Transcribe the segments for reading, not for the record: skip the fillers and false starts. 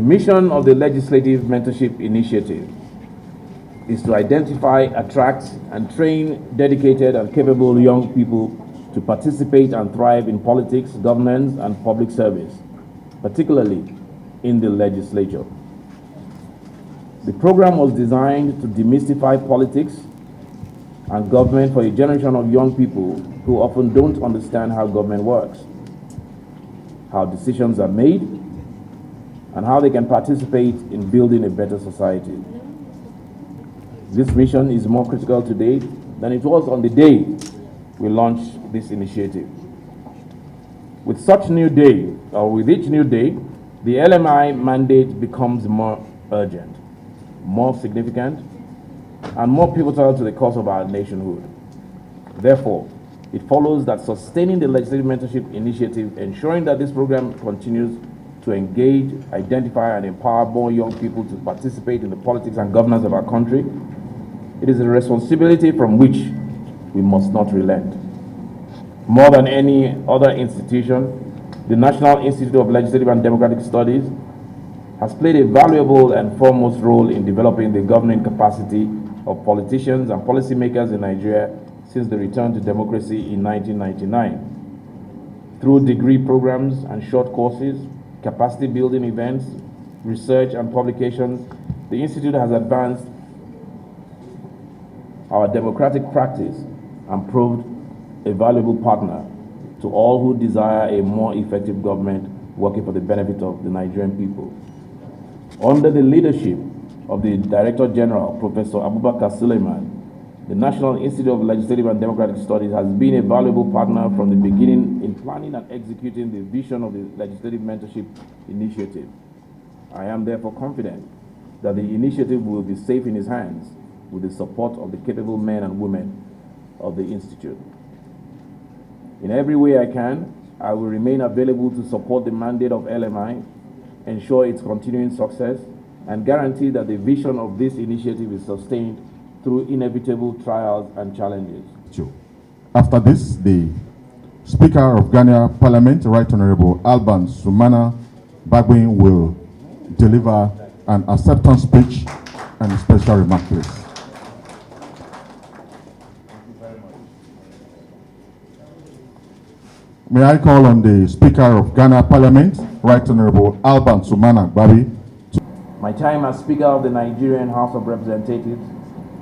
mission of the Legislative Mentorship Initiative is to identify, attract, and train dedicated and capable young people to participate and thrive in politics, governance, and public service, particularly in the legislature. The program was designed to demystify politics and government for a generation of young people who often don't understand how government works, how decisions are made, and how they can participate in building a better society. This mission is more critical today than it was on the day we launched this initiative. With each new day, the LMI mandate becomes more urgent, more significant, and more pivotal to the cause of our nationhood. Therefore, it follows that sustaining the Legislative Mentorship Initiative, ensuring that this program continues to engage, identify, and empower more young people to participate in the politics and governance of our country, it is a responsibility from which we must not relent. More than any other institution, the National Institute of Legislative and Democratic Studies has played a valuable and foremost role in developing the governing capacity of politicians and policymakers in Nigeria since the return to democracy in 1999. Through degree programs and short courses, capacity building events, research, and publications, the Institute has advanced our democratic practice and proved a valuable partner to all who desire a more effective government working for the benefit of the Nigerian people. Under the leadership of the Director General, Professor Abubakar Suleiman, the National Institute of Legislative and Democratic Studies has been a valuable partner from the beginning in planning and executing the vision of the Legislative Mentorship Initiative. I am therefore confident that the initiative will be safe in his hands with the support of the capable men and women of the Institute. In every way I can, I will remain available to support the mandate of LMI, ensure its continuing success, and guarantee that the vision of this initiative is sustained through inevitable trials and challenges. After this, the Speaker of Ghanaian Parliament, Right Honorable Alban Sumana Bagbin, will deliver an acceptance speech and a special remark, please. May I call on the Speaker of Ghana Parliament, Right Honorable Alban Sumana Bagbin. My time as Speaker of the Nigerian House of Representatives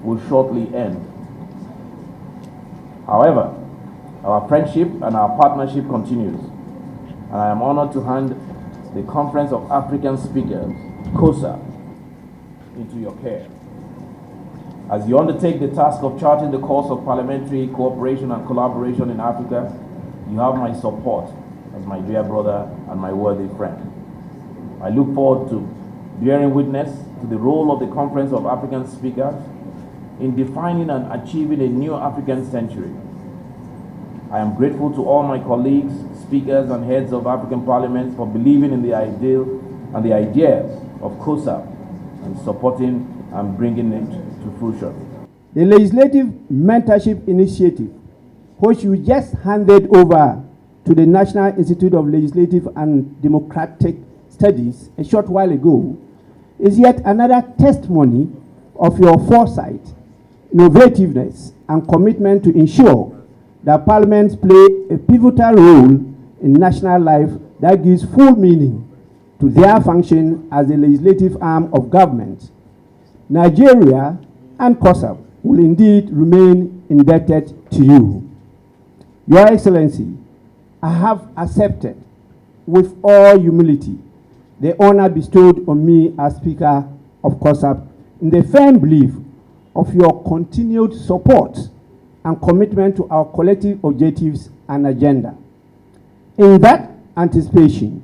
will shortly end. However, our friendship and our partnership continues, and I am honored to hand the Conference of African Speakers, CoSAP, into your care. As you undertake the task of charting the course of parliamentary cooperation and collaboration in Africa, you have my support as my dear brother and my worthy friend. I look forward to bearing witness to the role of the Conference of African Speakers in defining and achieving a new African century. I am grateful to all my colleagues, speakers, and heads of African parliaments for believing in the ideal and the ideas of CoSAP and supporting and bringing it to fruition. The Legislative Mentorship Initiative, which you just handed over to the National Institute of Legislative and Democratic Studies a short while ago, is yet another testimony of your foresight, innovativeness, and commitment to ensure that parliaments play a pivotal role in national life that gives full meaning to their function as the legislative arm of government. Nigeria and CoSAP will indeed remain indebted to you. Your Excellency, I have accepted with all humility the honor bestowed on me as Speaker of CoSAP in the firm belief of your continued support and commitment to our collective objectives and agenda. In that anticipation,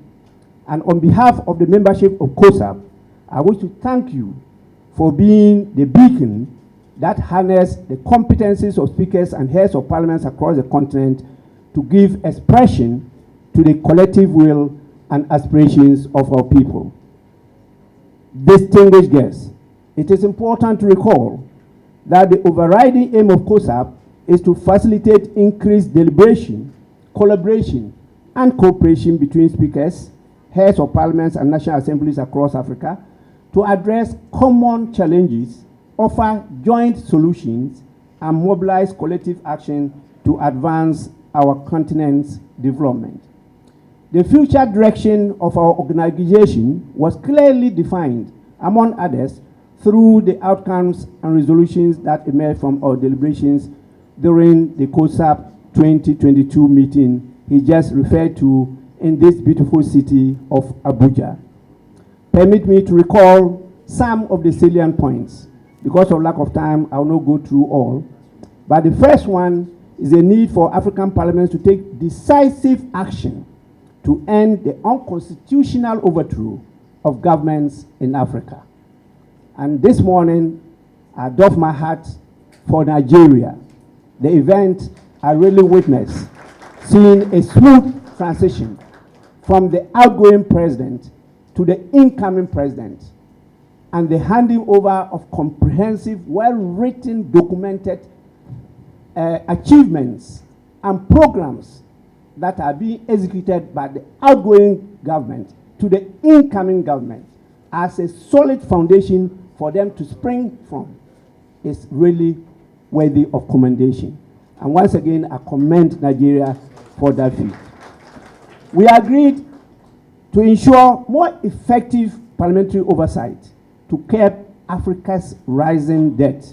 and on behalf of the membership of CoSAP, I wish to thank you for being the beacon that harness the competencies of speakers and heads of parliaments across the continent to give expression to the collective will and aspirations of our people. Distinguished guests, it is important to recall that the overriding aim of CoSAP is to facilitate increased deliberation, collaboration, and cooperation between speakers, heads of parliaments and national assemblies across Africa to address common challenges, offer joint solutions, and mobilize collective action to advance our continent's development. The future direction of our organization was clearly defined, among others, through the outcomes and resolutions that emerged from our deliberations during the CoSAP 2022 meeting he just referred to in this beautiful city of Abuja. Permit me to recall some of the salient points. Because of lack of time, I will not go through all. But the first one is the need for African parliaments to take decisive action to end the unconstitutional overthrow of governments in Africa. And this morning, I doff my hat for Nigeria. The event I really witnessed, seeing a smooth transition from the outgoing president to the incoming president, and the handing over of comprehensive, well-written, documented achievements and programs that are being executed by the outgoing government to the incoming government as a solid foundation for them to spring from is really worthy of commendation. And once again, I commend Nigeria for that feat. We agreed to ensure more effective parliamentary oversight to curb Africa's rising debt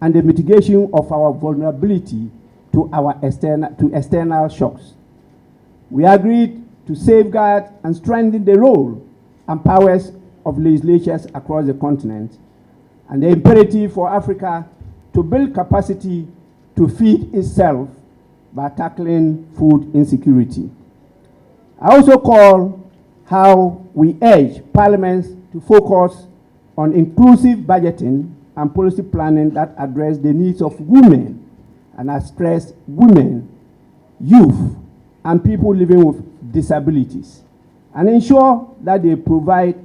and the mitigation of our vulnerability to our external shocks. We agreed to safeguard and strengthen the role and powers of legislatures across the continent, and the imperative for Africa to build capacity to feed itself by tackling food insecurity. I also call how we urge parliaments to focus on inclusive budgeting and policy planning that address the needs of women, and I stress women, youth, and people living with disabilities, and ensure that they provide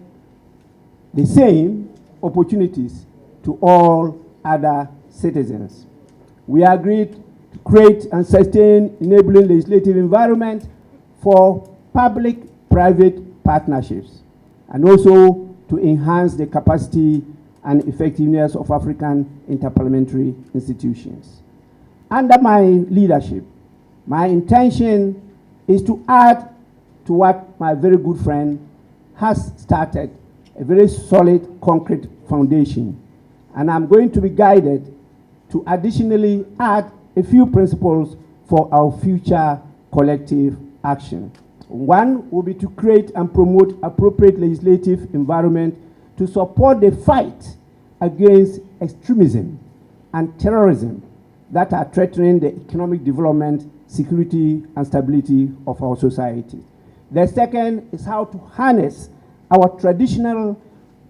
the same opportunities to all other citizens. We agreed to create and sustain enabling legislative environment for public-private partnerships, and also to enhance the capacity and effectiveness of African interparliamentary institutions. Under my leadership, my intention is to add to what my very good friend has started, a very solid, concrete foundation. And I'm going to be guided to additionally add a few principles for our future collective action. One will be to create and promote appropriate legislative environment to support the fight against extremism and terrorism that are threatening the economic development, security, and stability of our society. The second is how to harness our traditional,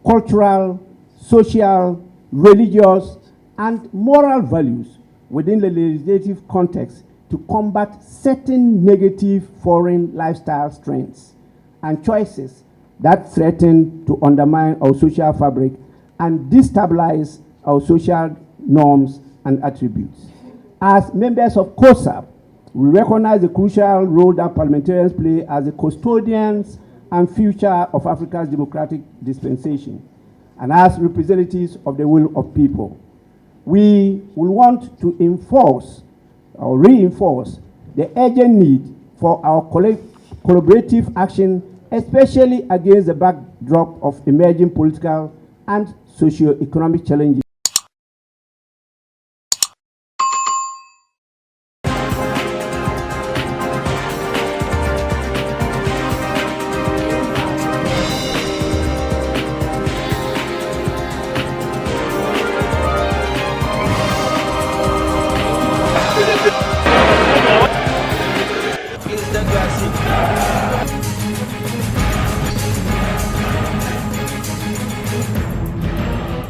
cultural, social, religious, and moral values within the legislative context to combat certain negative foreign lifestyle trends and choices that threaten to undermine our social fabric and destabilize our social norms and attributes. As members of CoSAP, we recognize the crucial role that parliamentarians play as the custodians and future of Africa's democratic dispensation, and as representatives of the will of people. We will want to enforce or reinforce the urgent need for our collaborative action, especially against the backdrop of emerging political and socio-economic challenges